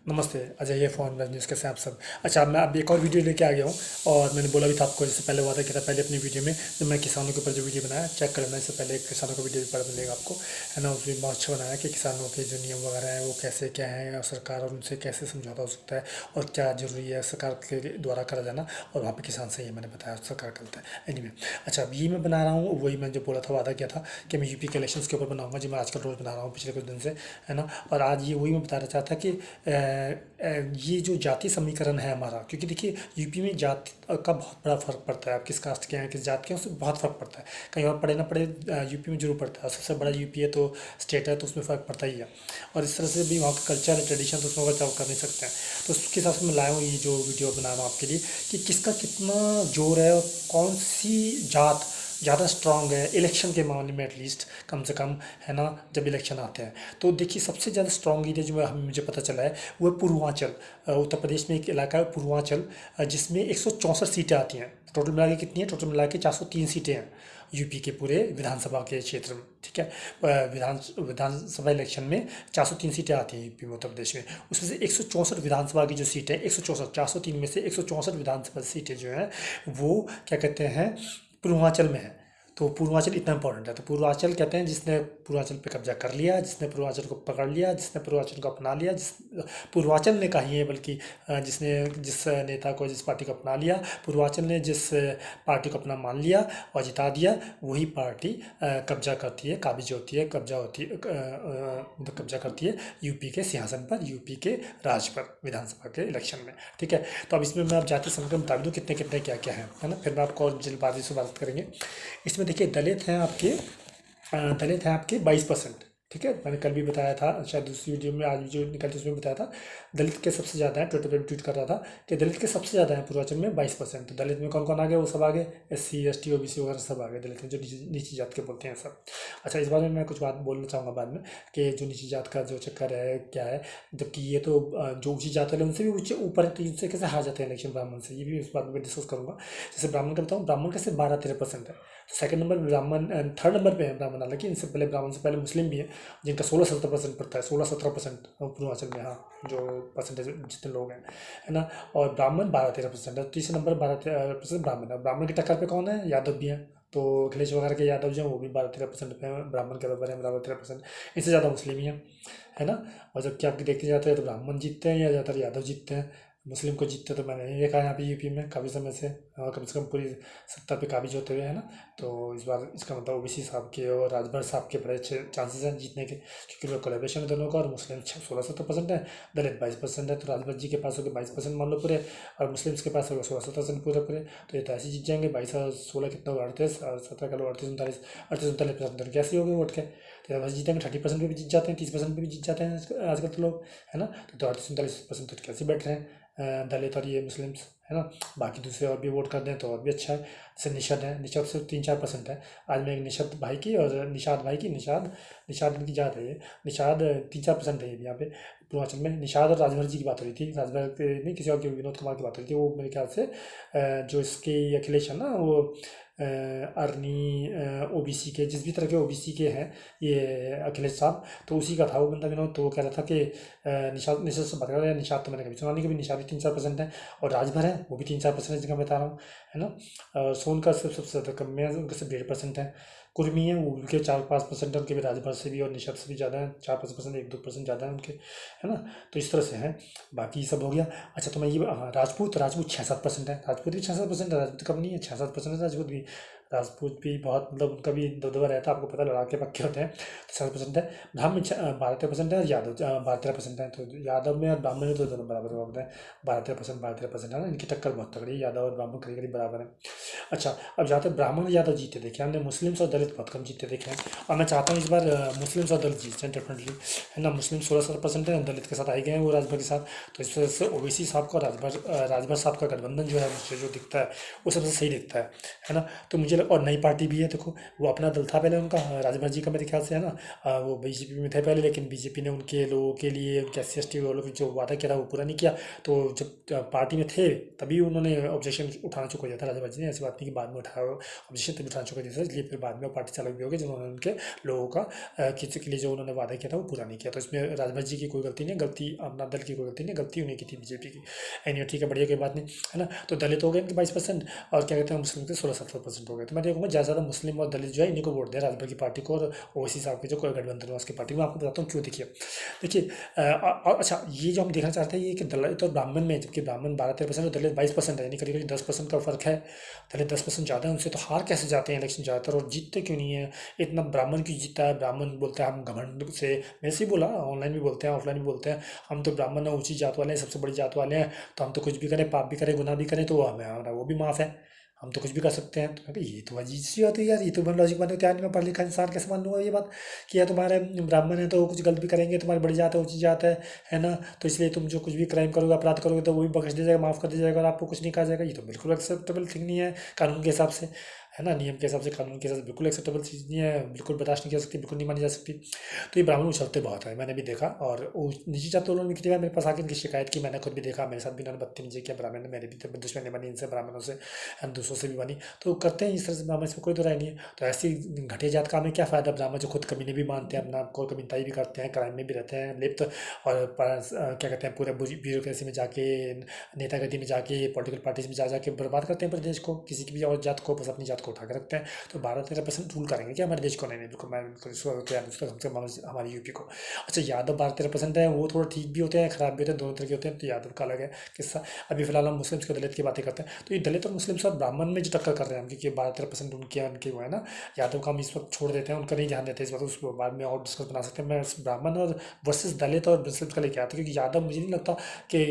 नमस्ते, अजय ये phone web news कैसे हैं आप सब। अच्छा, मैं अब एक और वीडियो लेके आ गया हूँ। और मैंने बोला भी था आपको, जैसे पहले वादा किया था पहले अपनी वीडियो में, जब मैं किसानों के ऊपर जो वीडियो बनाया चेक कर लेना। इससे पहले किसानों का वीडियो भी पड़ा मिलेगा आपको, है ना। उसमें बहुत अच्छा बनाया कि किसानों के जो नियम वगैरह हैं वो कैसे क्या हैं, और सरकार और उनसे कैसे समझौता हो सकता है, और क्या ज़रूरी है सरकार के द्वारा करा जाना, और वहाँ पे किसान सही है, मैंने बताया सरकार करता है। एनीवे, अच्छा अब ये मैं बना रहा हूँ, वही मैं जो बोला था, वादा किया था कि मैं यूपी के इलेक्शंस के ऊपर बनाऊंगा, जो मैं आजकल रोज़ बना रहा हूँ पिछले कुछ दिन से, है ना। और आज ये वही मैं बताना चाहता था कि ये जो जाति समीकरण है हमारा, क्योंकि देखिए यूपी में जाति का बहुत बड़ा फर्क पड़ता है। आप किस कास्ट के हैं, किस जात के हैं, उससे बहुत फर्क पड़ता है। कहीं और पढ़े ना पढ़े, यूपी में जरूर पड़ता है। सबसे बड़ा यूपी है तो स्टेट है, तो उसमें फ़र्क पड़ता ही है। और इस तरह से भी वहाँ का कल्चर है, ट्रेडिशन, तो उसमें बचाव कर नहीं सकते हैं। तो उसके हिसाब से मैं लाया हूँ ये जो वीडियो बना रहा हूँ आपके लिए, कि किसका कितना जोर है, और कौन सी जात ज़्यादा स्ट्रांग है इलेक्शन के मामले में, एटलीस्ट कम से कम, है ना। जब इलेक्शन आते हैं तो देखिए, सबसे ज़्यादा स्ट्रांग एरिया जो मुझे पता चला है वो है पूर्वांचल। उत्तर प्रदेश में एक इलाका है पूर्वांचल, जिसमें 164 सीटें आती हैं। टोटल मिला के कितनी है? टोटल मिला के 403 सीटें हैं यूपी के पूरे विधानसभा के क्षेत्र में, ठीक है। विधानसभा इलेक्शन में 403 सीटें आती हैं यूपी में, उत्तर प्रदेश में। उसमें से 164 विधानसभा की जो सीटें हैं, 164, 403 में से 164 विधानसभा सीटें जो हैं वो क्या कहते हैं, पूर्वांचल में है। तो पूर्वांचल इतना इंपॉर्टेंट है। तो पूर्वांचल कहते हैं जिसने पूर्वांचल पे कब्जा कर लिया, जिसने पूर्वांचल को पकड़ लिया, जिसने पूर्वांचल को अपना लिया, जिस पूर्वांचल ने कही है बल्कि, जिसने जिस नेता को, जिस पार्टी को अपना लिया, पूर्वांचल ने जिस पार्टी को अपना मान लिया और जिता दिया, वही पार्टी कब्जा करती है, काबिज होती है, कब्जा होती है, मतलब कब्जा करती है यूपी के सिंहासन पर, यूपी के राज पर, विधानसभा के इलेक्शन में, ठीक है। तो अब इसमें मैं आप जाति समीकरण बता दूँ कितने कितने क्या क्या है ना। फिर मैं आपको और जल्दबाजी से बात करेंगे। इसमें देखिए, दलित हैं आपके 22%, ठीक है। मैंने कल भी बताया था, शायद दूसरी वीडियो में, आज जो निकल थी उसमें बताया था। दलित के सबसे ज़्यादा है, ट्विटर पर ट्वीट कर रहा था कि दलित के सबसे ज़्यादा है पूर्वांचल में 22%। तो दलित में कौन कौन आ गया? वो सब आ गए, SC ST OBC वगैरह सब आ गए। दलित में जो नीची जात के बोलते हैं सब। अच्छा, इस बारे में मैं कुछ बात बोलना चाहूँगा बाद में, कि जो नीची जात का जो चक्कर है क्या है। जबकि ये तो जो ऊंची जात वाले उनसे भी ऊंचे ऊपर है, तो इनसे कैसे हार जाते हैं इलेक्शन ब्राह्मण से, ये भी उस बात में डिस्कस करूंगा। जैसे ब्राह्मण का बताऊँ, ब्राह्मण का सिर्फ 12-13% है। सेकंड नंबर ब्राह्मण, थर्ड नंबर पे है ब्राह्मण, हालांकि इनसे पहले ब्राह्मण से पहले मुस्लिम भी है, जिनका 16-17% पड़ता है, 16-17% पूर्वांचल में, हाँ, जो परसेंटेज जितने लोग हैं, है ना। और ब्राह्मण 12-13% है। तीसरे नंबर 12-13% ब्राह्मण है। ब्राह्मण की टक्कर पे कौन है? यादव भी हैं। तो अखिलेश वगैरह के यादव जो हैं वो भी 12-13% पे हैं, ब्राह्मण के बराबर है, 12-13%। इससे ज़्यादा मुस्लिम ही है ना। और जबकि आप देखते जाते हैं तो ब्राह्मण जीतते हैं या ज़्यादातर यादव जीतते हैं। मुस्लिम को जीतते तो मैंने नहीं देखा है यहाँ पे यूपी में काफ़ी समय से, और कम से कम पूरी सत्ता पे काबिज होते हुए, है ना। तो इस बार इसका मतलब OBC साहब के और राजभर साहब के बड़े अच्छे चांसेस हैं जीतने के, क्योंकि लोग कोलेब्रेशन है दोनों का। और मुस्लिम 16-17% है, दलित 22% है। तो राजभर जी के पास हो गए 22% मान लो पूरे, और मुस्लिम्स के पास हो गए 16-17% पूरे पूरे। तो ये तो ऐसे जीत जाएंगे। 22 और 16 कितना होगा? 38 और 17 का लो, 38-39% कैसे हो गए वोट के। तो बस जीतेंगे, 30% पे भी जीत जाते हैं, 30% पे भी जीत जाते हैं आजकल तो लोग, है ना। तो 38-39% तो कैसे बैठ रहे हैं दलित और ये मुस्लिम्स, है ना। बाकी दूसरे और भी वोट कर दें तो और भी अच्छा है। जैसे निषद है, निषद से 3-4% है। आज मैं एक निषद भाई की और निषाद भाई की, निषाद इनकी जात है ये, निषाद 3-4% है ये भी यहाँ पे पूर्वांचल में। निषाद और राजभर जी की बात हो रही थी, राजभर के नहीं, किसी और के, विनोद कुमार की बात हो रही थी। वो मेरे ख्याल से जो इसके अखिलेश है ना, वो अर्नी OBC के, जिस भी तरह के OBC के हैं ये अखिलेश साहब, तो उसी का था वो बंदा विनोद। तो वो कह रहा था कि निषाद निषाद से बात कर रहा है। निषाद तो मैंने कभी सुना नहीं, कभी। निषाद भी 3-4% है। और राजभर है, वो भी 3-4% है, जिनका बता रहा हूँ, है ना। और सोनकर सबसे ज़्यादा कम में है, उनके सिर्फ 1.5% है। कुर्मी है, वो उनके 4-5% है, उनके भी राजभर से भी और निषाद से भी ज़्यादा है, 4-5%, 1-2% ज़्यादा है उनके, है ना। तो इस तरह से है। बाकी सब हो गया। अच्छा, तो मैं ये, हाँ, राजपूत राजपूत 6-7% है। राजपूत भी 6-7% है, राजपूत कम नहीं है, 6-7% है राजपूत भी। राजपूत भी बहुत, मतलब उनका भी दबदबा रहता है, आपको पता, लड़ाके पक्के होते हैं। तो 7% है। ब्राह्मण 12-13% है, और यादव 12-13% है। तो यादव में और ब्राह्मण में तो दोनों बराबर बराबर है। 12-13% है ना, इनकी टक्कर बहुत तगड़ी है। यादव और ब्राह्मण करीब करीब बराबर है। अच्छा, अब जहाँ तक ब्राह्मण और यादव जीते देखे हमने, मुस्लिम्स और दलित बहुत कम जीते देखे हैं। और मैं चाहता हूँ इस बार मुस्लिम्स और दलित जीत जाए डेफिनेटली, है ना। मुस्लिम 16-17% है, दलित के साथ आए गए हैं वो राजभर के साथ। तो इस वजह से OBC साहब का, राजभर साहब का गठबंधन जो है मुझे जो दिखता है वो सबसे सही दिखता है ना। तो मुझे मुझे और नई पार्टी भी है, देखो वो अपना दल था पहले उनका, राजभर जी का मेरे ख्याल से है ना, वो बीजेपी में थे पहले, लेकिन बीजेपी ने उनके लोगों के लिए, उनके SC ST वालों जो वादा किया था वो पूरा नहीं किया। तो जब पार्टी में थे तभी उन्होंने ऑब्जेक्शन उठाना चुका दिया था राजभर जी ने, ऐसी बात नहीं कि बाद में उठाया ऑब्जेक्शन, तभी उठाना चुका दिया था, इसलिए फिर बाद में पार्टी चालू भी हो गई जिन्होंने उनके लोगों का किसी के लिए जो उन्होंने वादा किया था वो पूरा नहीं किया। तो इसमें राजभर जी की कोई गलती नहीं, गलती अपना दल की कोई गलती नहीं, गलती उन्हीं की थी, बीजेपी की। एनी ठीक है, बढ़िया, कोई बात नहीं, है ना। तो दलित हो गए इनके 22%, और क्या कहते हैं मुस्लिम के 16-17% हो गए। तो मैं देखूंगा ज़्यादा ज़्यादा मुस्लिम और दलित जो है इन्हीं को वोट दिया राजभर की पार्टी को, और ओवैसी साहब के जो कोई गठबंधन है उसकी पार्टी को। मैं आपको बताता हूँ क्यों। देखिए और अच्छा, ये जो हम देखना चाहते हैं ये कि दलित और ब्राह्मण में, जबकि ब्राह्मण 12-13% और दलित 22% है, यानी करीब करीब 10% का फर्क है। दलित 10% ज़्यादा है उनसे, तो हार कैसे जाते हैं इलेक्शन ज़्यादातर, और जीतते क्यों नहीं है इतना? ब्राह्मण क्यों जीतता है? ब्राह्मण बोलते हैं हम घमंड से, वैसे ही बोला, ऑनलाइन भी बोलते हैं ऑफलाइन भी बोलते हैं, हम तो ब्राह्मण हैं, ऊंची जात वाले हैं, सबसे बड़ी जात वाले हैं, तो हम तो कुछ भी करें, पाप भी करें, गुनाह भी करें, तो हमें हमारा वो भी माफ़ है, हम तो कुछ भी कर सकते हैं। तो मैं कहा, ये तो अजीब सी बात है यार, ये तो मैं लॉजिक मानने को तैयार नहीं, मैं पढ़ा लिखा इंसान कैसे मान लूंगा ये बात कि यार तुम्हारे ब्राह्मण है तो कुछ गलत भी करेंगे, तुम्हारी बड़ी जात है, ऊंची जात है ना, तो इसलिए तुम जो कुछ भी क्राइम करोगे, अपराध करोगे, तो वो भी बख्श दिया जाएगा, माफ़ कर दिया जाएगा, और आपको कुछ नहीं कहा जाएगा। ये तो बिल्कुल एक्सेप्टेबल थिंग नहीं है कानून के हिसाब से, है ना, नियम के हिसाब से, कानून के हिसाब से बिल्कुल एक्सेप्टेबल चीज़ नहीं है, बिल्कुल बर्दाश्त नहीं की जा सकती, बिल्कुल नहीं मानी जा सकती। तो ये ब्राह्मण उछलते बहुत है, मैंने भी देखा, और निजी जात वालों ने कितनी बार मेरे पास आके इनकी शिकायत की, मैंने खुद भी देखा, मेरे साथ भी इन्होंने बदतमीजी किया ब्राह्मण ने, मेरी भी तो दुश्मनी बनी इनसे, ब्राह्मणों से, हम दूसरों से भी बनी, तो करते हैं इस तरह से ब्राह्मण, इसमें कोई दो राय नहीं है। तो ऐसी घटिया जात का हमें क्या फ़ायदा? ब्राह्मण जो खुद कमीने भी मानते हैं, अपना को कमीनताई भी करते हैं, क्राइम में भी रहते हैं लिप्त, और क्या कहते हैं पूरे ब्यूरोक्रेसी में जाके, नेतागति में जाके, पॉलिटिकल पार्टीज में जा जाके बर्बाद करते हैं प्रदेश को, किसी की भी और जात को, बस अपनी जात को उठा के रखते हैं। तो 12-13% रूल करेंगे क्या हमारे देश को? नहीं नहीं, बिल्कुल, मैं बिल्कुल हमारी यूपी को। अच्छा, यादव 12-13% है, वो थोड़ा ठीक भी होते हैं, खराब भी होते हैं, दोनों तरह के होते हैं, तो यादव का अलग है किस्सा। अभी फिलहाल हम मुस्लिम्स के दलित की बातें करते हैं, तो ये दलित और मुस्लिम सब ब्राह्मण में जो टक्कर कर रहे हैं, क्योंकि 12-13% उनके वो है ना, यादव का हम इस वक्त छोड़ देते हैं, उनका नहीं ध्यान देते इस वक्त, उसको बाद में और डिस्कस बना सकते हैं। मैं ब्राह्मण और वर्सेस दलित और मुस्लिम का लेके आता हूँ, क्योंकि यादव मुझे नहीं लगता कि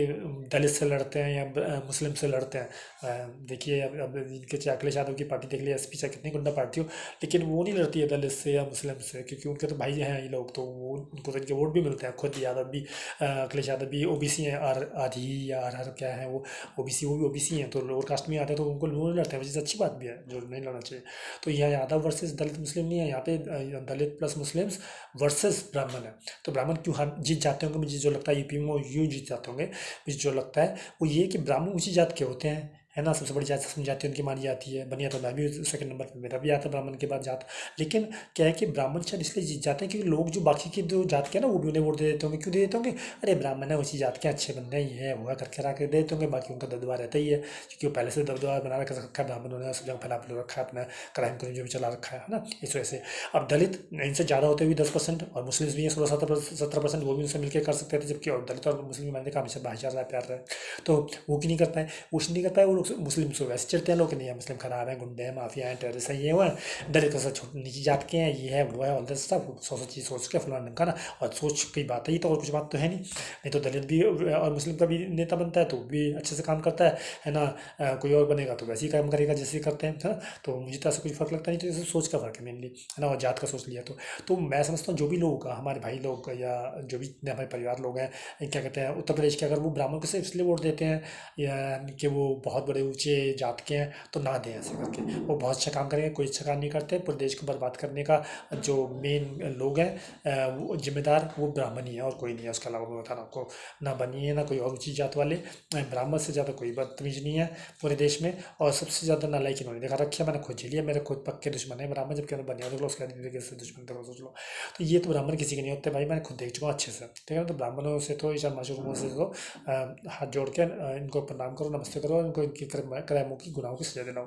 दलित से लड़ते हैं या मुस्लिम से लड़ते हैं। देखिए अब इनके चाहे अखिलेश यादव की पार्टी देख लिया, एसपी चाहे कितनी गुंडा पार्टी हो, लेकिन वो नहीं लड़ती है दलित से या मुस्लिम से, क्योंकि उनके तो भाई हैं ये लोग, तो वो उनको तो इनके वोट भी मिलते हैं। खुद यादव भी, अखिलेश यादव भी ओबीसी हैं, आर आधी या आर क्या है वो, ओबीसी, वो भी ओबीसी हैं, तो लोअर कास्ट में आते हैं, तो उनको वो नहीं लड़ते हैं, वजह अच्छी बात भी है, जो नहीं लड़ना चाहिए। तो यह यादव वर्सेस दलित मुस्लिम नहीं है, यहाँ पे दलित प्लस मुस्लिम्स वर्सेस ब्राह्मण है। तो ब्राह्मण क्यों हार जीत जाते होंगे? मुझे जो लगता है यूपी में वो यूँ जीत जाते होंगे, मुझे जो लगता है वो ये कि ब्राह्मण ऊंची जात के होते हैं, है ना, सबसे बड़ी जात समझाती है उनकी मानी जाती है, बनिया तो मैं भी सेकंड नंबर पे, मेरा भी आता है ब्राह्मण के बाद जात। लेकिन क्या है कि ब्राह्मण शायद इसलिए जीत जाते हैं क्योंकि लोग जो बाकी की जो जात के हैं ना वो भी उन्हें वोट दे देते होंगे। क्यों दे देते होंगे? अरे ब्राह्मण है, उसी जात के अच्छे बंदे हैं, ये है वो है करके ला के दे देते होंगे, बाकी उनका दबदबा रहता ही है, क्योंकि वो पहले से दबदबा बना रखा है ब्राह्मणों ने, सब जगह फैला फैला रखा है, अपना क्राइम को जो भी चला रखा है ना, इस वजह से। अब दलित इनसे ज़्यादा होते हुए 10%, और मुस्लिम भी हैं 16-17%, वो भी उनसे मिलकर कर सकते थे, जबकि और दलित और मुस्लिम मैंने देखा हमेशा भाईचारा प्यार रहा है। तो वो क्यों नहीं कर पाए? वो नहीं कर पाए, वो लोग मुस्लिम से वैसे चिढ़ते हैं लोग कि नहीं है मुस्लिम खराब है, गुंडे हैं, माफिया हैं, टेररिस्ट हैं, ये हुआ है, दलित को छोटी नीची जात के हैं, ये है वो है, ऑल दिस सब सौ सौ चीज़ सोच के फलाना ढंग का ना, और सोच की बात है ही, तो और कुछ बात तो है नहीं। नहीं तो दलित भी और मुस्लिम का भी नेता बनता है तो वो भी अच्छे से काम करता है ना। कोई और बनेगा तो वैसे ही काम करेगा जैसे करते हैं, है ना। तो मुझे तो ऐसा कुछ फर्क लगता नहीं, तो जैसे सोच का फर्क है मेनली, है ना, और जात का सोच लिया तो मैं समझता हूँ जो भी लोग हमारे भाई लोग या जो भी हमारे परिवार लोग हैं, क्या कहते हैं उत्तर प्रदेश के, अगर वो ब्राह्मण को सिर्फ इसलिए वोट देते हैं या कि वो बहुत बड़े ऊंचे जात के हैं, तो ना दें ऐसे करके। वो बहुत अच्छा काम करेंगे, कोई अच्छा काम नहीं करते, पूरे देश को बर्बाद करने का जो मेन लोग हैं, वो जिम्मेदार वो ब्राह्मण ही है और कोई नहीं है। उसके अलावा मैं बताना आपको, ना बनिए ना कोई और ऊंची जात वाले, ब्राह्मण से ज़्यादा कोई बदतमीज नहीं है पूरे देश में, और सबसे ज़्यादा नालायक इन्होंने देखा रखी है, मैंने खुद झेली है, मेरे खुद पक्के दुश्मन है ब्राह्मण, जबकि उन्हें बनिया देख लो, उसके बाद कैसे दुश्मन देखो सोच लो। तो ये तो ब्राह्मण किसी के नहीं होते भाई, मैंने खुद देख चुका हूँ अच्छे से, ठीक है। तो ब्राह्मणों से तो ईशा माशूकों से तो हाथ जोड़ के इनको प्रणाम करो, नमस्ते करो, इनको इनकी कर्मों की गुनाहों की सजा दिलाओ।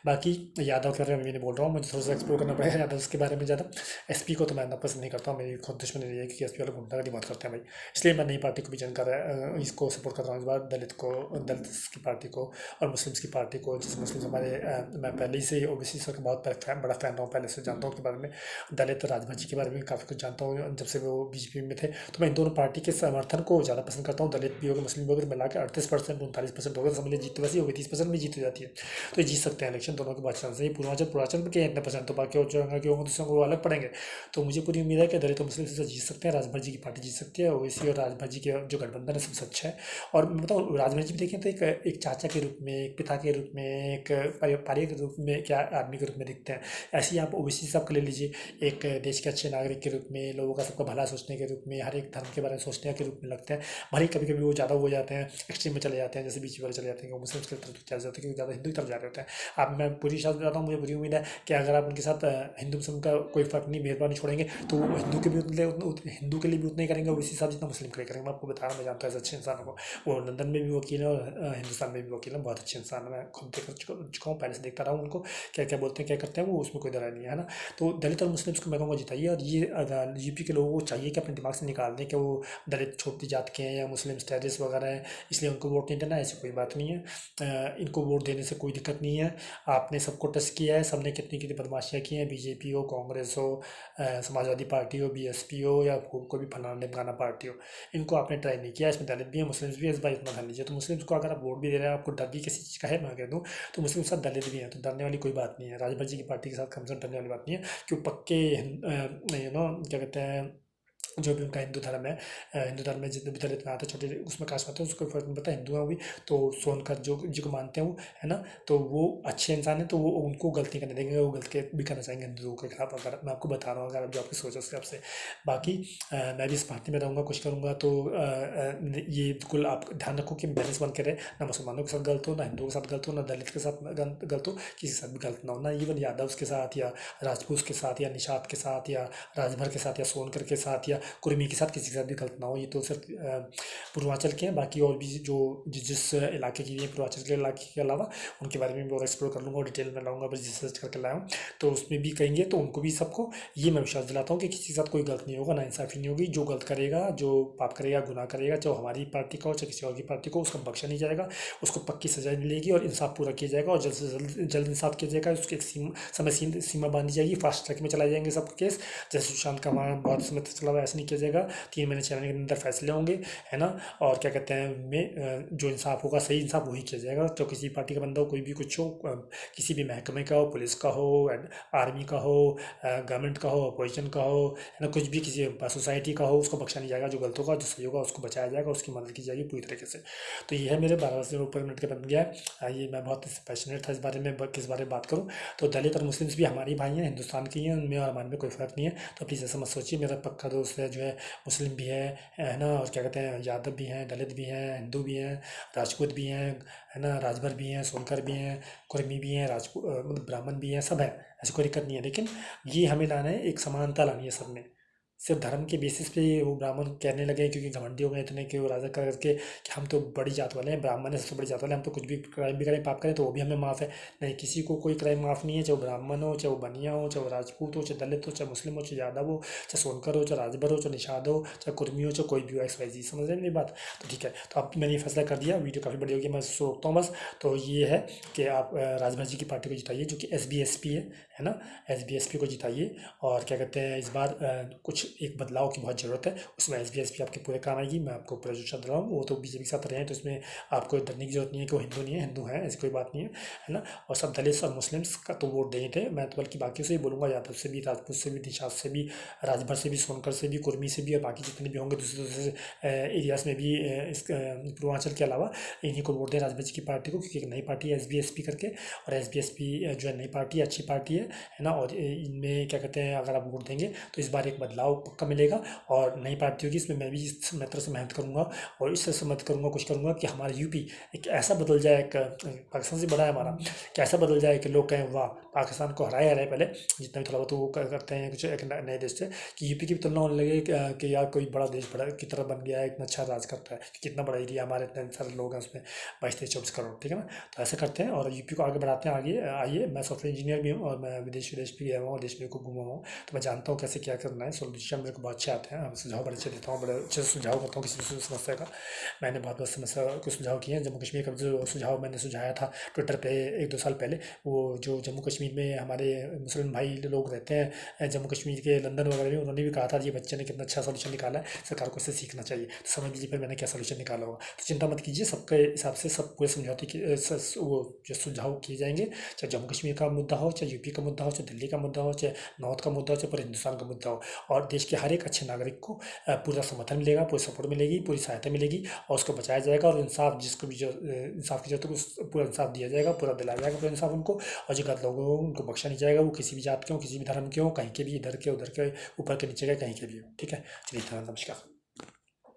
बाकी यादव के बारे में मैं नहीं बोल रहा हूँ, मुझे थोड़ा सा एक्सप्लोर करना पड़ेगा यादव के बारे में ज़्यादा। एसपी को तो मैं इतना पसंद नहीं करता हूँ, मेरी खुद दुश्मनी रही है, क्योंकि एसपी वाले गुंडागर्दी बहुत करते हैं भाई, इसलिए मैं नई पार्टी को भी ज्वाइन कर इसको सपोर्ट कर रहा हूँ इस बार, दलित की पार्टी को और मुस्लिम्स की पार्टी को। जैसे मुस्लिम हमारे मैं पहले ही से ओबीसी सर का बहुत बड़ा फैन रहा हूँ, पहले से जानता हूँ उनके बारे में। दलित राजभर जी के बारे में काफ़ी कुछ जानता हूँ, जब से वो बीजेपी में थे। तो मैं इन दोनों पार्टी के समर्थन को ज़्यादा पसंद करता हूँ, दलित भी हो गए मुस्लिम भी हो गए, मिला के 38% 39% हो गए, तो समझ लीजिए जीत तो वैसी हो गई 30% में जीत हो जाती है, तो ये जीत सकते हैं इलेक्शन, दोनों के बहुत चांस है। पूर्वांचल में क्या इतने परसेंट, तो बाकी और जो आगे होंगे दूसरों को अलग पड़ेंगे। तो मुझे पूरी उम्मीद है कि दलित और मुस्लिम से जीत सकते हैं, राजभर जी की पार्टी जीत सकती है, ओवैसी और राजभर जी के जो गठबंधन है सबसे अच्छा है। और मैं बताऊँ राजभर जी भी देखें तो एक चाचा के रूप में, एक पिता के रूप में, एक पारिवारिक के रूप में, क्या आदमी के रूप में दिखते हैं। ऐसे ही आप ओवैसी साहब को ले लीजिए, एक देश के अच्छे नागरिक के रूप में, लोगों का सबका भला सोचने के रूप में, हर एक धर्म के बारे में सोचने के रूप में लगते हैं। भले ही कभी कभी वो ज़्यादा हो जाते हैं, एक्सट्रीम में चले जाते हैं, जैसे बीच वाले चले जाते हैं कि वो मुस्लिम की तरफ चले जाते हैं, क्योंकि ज़्यादा हिंदू की तरफ जा रहे होते हैं। अब मैं पूरी साथ बताता हूँ, मुझे पूरी उम्मीद है कि अगर आप उनके साथ हिंदू मुस्लिम का कोई फर्क नहीं, भेदभाव नहीं छोड़ेंगे, तो वो हिंदू के भी हिंदू के लिए भी उतना ही करेंगे, ओवैसी साहब जितना मुस्लिम के लिए करेंगे। मैं आपको बता रहा हूँ, मैं जानता हूँ ऐसे अच्छे इंसानों को। वो लंदन में भी वकील है और हिंदुस्तान में भी वकील है, बहुत अच्छे इंसान है, मैं खुद देख चुका हूँ, पहले से देखता रहा हूँ उनको, क्या क्या बोलते हैं, क्या करते हैं वो, उसमें कोई दरार नहीं है ना। तो दलित और मुस्लिम्स को मैं कहूँगा जिताइए। और ये यूपी के लोगों को चाहिए कि अपने दिमाग से निकाल दें कि वो दलित छोटी जात के हैं या मुस्लिम स्टेटस वगैरह है, इसलिए उनको वोट नहीं देना, ऐसी कोई बात नहीं है। इनको वोट देने से कोई दिक्कत नहीं है। आपने सबको टच किया है, सबने कितनी कितनी बदमाशियाँ की हैं, बीजेपी हो, कांग्रेस हो, समाजवादी पार्टी हो, बीएसपी हो, या कोई भी फलाना ढिमकाना पार्टी हो, इनको आपने ट्राई नहीं किया। इसमें दलित भी है, मुस्लिम्स भी है, इस बार इतना ध्यान लीजिए। तो मुस्लिम्स को अगर आप वोट भी दे रहे हैं, आपको डर भी किसी चीज़ का है, मैं कह दूँ तो मुस्लिम के साथ दलित भी हैं, तो डरने वाली कोई बात नहीं है। राजभर जी की पार्टी के साथ कम से कम डरने वाली बात नहीं है, क्यों पक्के क्या कहते हैं, जो भी उनका हिंदू धर्म है, हिंदू धर्म में जितने भी दलित में आते हैं, छोटे उसमें कास्ट में आते हैं, उसको फर्क नहीं पड़ता, हिंदू हैं वो भी। तो सोनकर जो जिनको मानते हैं वो, है ना, तो वो अच्छे इंसान है, तो वो उनको गलती करने देंगे, वो गलती भी करना चाहेंगे हिंदुओं के खिलाफ। अगर मैं आपको बता रहा हूँ, अगर आप जो आपकी सोच है उसके हिसाब से। बाकी मैं भी इस पार्टी में रहूँगा, कुछ करूँगा, तो ये बिल्कुल आप ध्यान रखो कि बैलेंस बन के रहे, ना मुसलमानों के साथ गलत हो, ना हिंदुओं के साथ गलत हो, ना दलित के साथ गलत हो, किसी के साथ भी गलत ना हो, ना इवन यादव के साथ या राजपूत के साथ या निषाद के साथ या राजभर के साथ या सोनकर के साथ या कुर्मी के साथ, किसी के साथ भी गलत ना हो। ये तो सिर्फ पूर्वांचल के हैं, बाकी और भी जो जिस इलाके की है, पूर्वांचल के इलाके के अलावा उनके बारे में भी और एक्सप्लोर कर लूँगा और डिटेल में लाऊंगा, बस रिसर्च करके लाया हूँ, तो उसमें भी कहेंगे, तो उनको भी सबको ये मैं विश्वास दिलाता हूँ कि किसी के साथ कोई गलत नहीं होगा, ना इंसाफी नहीं होगी। जो गलत करेगा, जो पाप करेगा, गुनाह करेगा, चाहे हमारी पार्टी का हो, चाहे किसी और की पार्टी को, उसको बख्शा नहीं जाएगा, उसको पक्की सजा मिलेगी और इंसाफ पूरा किया जाएगा, और जल्द से जल्द इंसाफ किया जाएगा। उसकी एक समय सीमा बांधी जाएगी, फास्ट ट्रैक में चलाए जाएंगे सब केस, जैसे सुशांत का हमारा बहुत समय तक चला हुआ, ऐसा नहीं किया जाएगा। 3 महीने 6 महीने के अंदर फैसले होंगे, है ना। और क्या कहते हैं, उनमें जो इंसाफ होगा, सही इंसाफ वही किया जाएगा। तो किसी पार्टी का बंदा हो, कोई भी कुछ हो, किसी भी महकमे का हो, पुलिस का हो, आर्मी का हो, गवर्नमेंट का हो, अपोजिशन का हो, है ना, कुछ भी किसी सोसाइटी का हो, उसको बख्शा नहीं जाएगा। जो गलत होगा, जो सही होगा, उसको बचाया जाएगा, उसकी मदद की जाएगी पूरी तरीके से। तो ये है, मेरे 12 से ऊपर मिनट का बन गया है ये, मैं बहुत पैशनेट था इस बारे में, किस बारे में बात करूँ। तो दलित और मुस्लिम्स भी हमारी भाई हैं, हिंदुस्तान की हैं, उनमें और हमारे में कोई फ़र्क नहीं है। तो प्लीज़ ऐसा मत सोचिए। मेरा पक्का दोस्त है जो है मुस्लिम भी है ना, और क्या कहते हैं, यादव भी हैं, दलित भी हैं, हिंदू भी हैं, राजपूत भी हैं, है ना, राजभर भी हैं, सोनकर भी हैं, कुर्मी भी हैं, राजपूत मतलब ब्राह्मण भी हैं, सब हैं, ऐसी कोई दिक्कत नहीं है। लेकिन ये हमें लाना है, एक समानता लानी है सब में। सिर्फ धर्म के बेसिस पे वो ब्राह्मण कहने लगे, क्योंकि घमंडी हो गए इतने कि वो राजा करके कि हम तो बड़ी जात वाले हैं, ब्राह्मण है सबसे बड़ी जात वाले, हम तो कुछ भी क्राइम भी करें, पाप करें, तो वो भी हमें माफ़ है। नहीं, किसी को कोई क्राइम माफ़ नहीं है, चाहे वो ब्राह्मण हो, चाहे वो बनिया हो, चाहे वो राजपूत हो, चाहे दलित हो, चाहे मुस्लिम हो, चाहे यादव हो, चाहे सोनकर हो, चाहे राजभर हो, चाहे निषाद हो, चाहे कुर्मी हो, चाहे कोई भी हो, XYZ, समझ रहे हैं मेरी बात। तो ठीक है, तो अब मैंने ये फैसला कर दिया, वीडियो काफ़ी बड़ी होगी, मैं इसको रोकता हूँ बस। तो ये है कि आप राजभर जी की पार्टी को जिताइए, जो कि SBSP है ना, SBSP को जिताइए। और क्या कहते हैं, इस बार कुछ एक बदलाव की बहुत ज़रूरत है, उसमें SBSP आपके पूरे काम आएगी, मैं आपको पूरा जोश दे रहा हूँ। वो तो बीजेपी के साथ रहे हैं, तो इसमें आपको डरने की जरूरत नहीं है कि वो हिंदू नहीं है, हिंदू है, ऐसी कोई बात नहीं है ना। और सब दलित और मुस्लिम्स का तो वोट देते थे, मैं तो बल्कि बाकी से ही बोलूँगा, यादव से भी, राजपूत से भी, निषाद से भी, राजभर से भी, सोनकर से भी, कुर्मी से भी, और बाकी जितने भी होंगे दूसरे दूसरे एरियाज में भी, इस पूर्वांचल के अलावा, इन्हीं को वोट दें, राजभर जी की पार्टी को, क्योंकि एक नई पार्टी है SBSP करके। और SBSP जो है नई पार्टी है, अच्छी पार्टी है ना। और इनमें क्या कहते हैं, अगर आप वोट देंगे तो इस बार एक बदलाव पक्का मिलेगा, और नई पार्टी होगी, इसमें मैं भी इस तरह से मेहनत करूँगा, और इस तरह से मदद करूँगा, कुछ करूँगा कि हमारा यूपी एक ऐसा बदल जाए, एक पाकिस्तान से बड़ा है हमारा, कि ऐसा बदल जाए कि लोग कहें वाह, पाकिस्तान को हराया है पहले, जितना भी थोड़ा बहुत वो करते हैं कुछ एक नए देश से, कि यूपी की भी तुलना होने लगे कि यार कोई बड़ा देश बड़ा की तरह बन गया है, इतना अच्छा राज करता है, कितना बड़ा एरिया हमारे, इतने सारे लोग हैं उसमें, 22-23-24 करोड़, ठीक है ना। तो ऐसा करते हैं और यूपी को आगे बढ़ाते हैं। आगे आइए, मैं सॉफ्टवेयर इंजीनियर भी हूँ, और मैं विदेश भी गया हुआ हूँ, देश में खूब घूमा हुआ हूँ, तो मैं जानता हूँ कैसे क्या करना है, सोल्यूशन सजेशन मेरे को बहुत अच्छे आते हैं, सुझाव बड़े अच्छे देता हूँ, बड़े अच्छे से सुझाव करता हूँ किसी भी समस्या का। मैंने बहुत बहुत समस्या के सुझाव किए हैं। जम्मू कश्मीर का जो सुझाव मैंने सुझाया था ट्विटर पे 1-2 साल पहले, वो जो जम्मू कश्मीर में हमारे मुस्लिम भाई लोग रहते हैं जम्मू कश्मीर के लंदन वगैरह में, उन्होंने भी कहा था ये बच्चे ने कितना अच्छा सोल्यूशन निकाला है, सरकार को इससे सीखना चाहिए। तो समझ लीजिए फिर मैंने क्या सोल्यूशन निकाला होगा। तो चिंता मत कीजिए, सबके हिसाब से सब पूरे समझौते की वो जो सुझाव किए जाएंगे, चाहे जम्मू कश्मीर का मुद्दा हो, चाहे यूपी का मुद्दा हो, चाहे दिल्ली का मुद्दा हो, चाहे नॉर्थ का मुद्दा हो, चाहे पूरे हिंदुस्तान का मुद्दा हो, और देश के हर एक अच्छे नागरिक को पूरा समर्थन मिलेगा, पूरी सपोर्ट मिलेगी, पूरी सहायता मिलेगी, और उसको बचाया जाएगा, और इंसाफ जिसको भी जो इंसाफ की जरूरत है उसको पूरा इंसाफ दिया जाएगा, पूरा दिलाया जाएगा पूरा इंसाफ उनको। और जो गलत लोगों को उनको बख्शा नहीं जाएगा, वो किसी भी जात के हो, किसी भी धर्म के हो, कहीं के भी, इधर के उधर के, ऊपर के नीचे के, कहीं के भी हो। ठीक है, चलिए नमस्कार।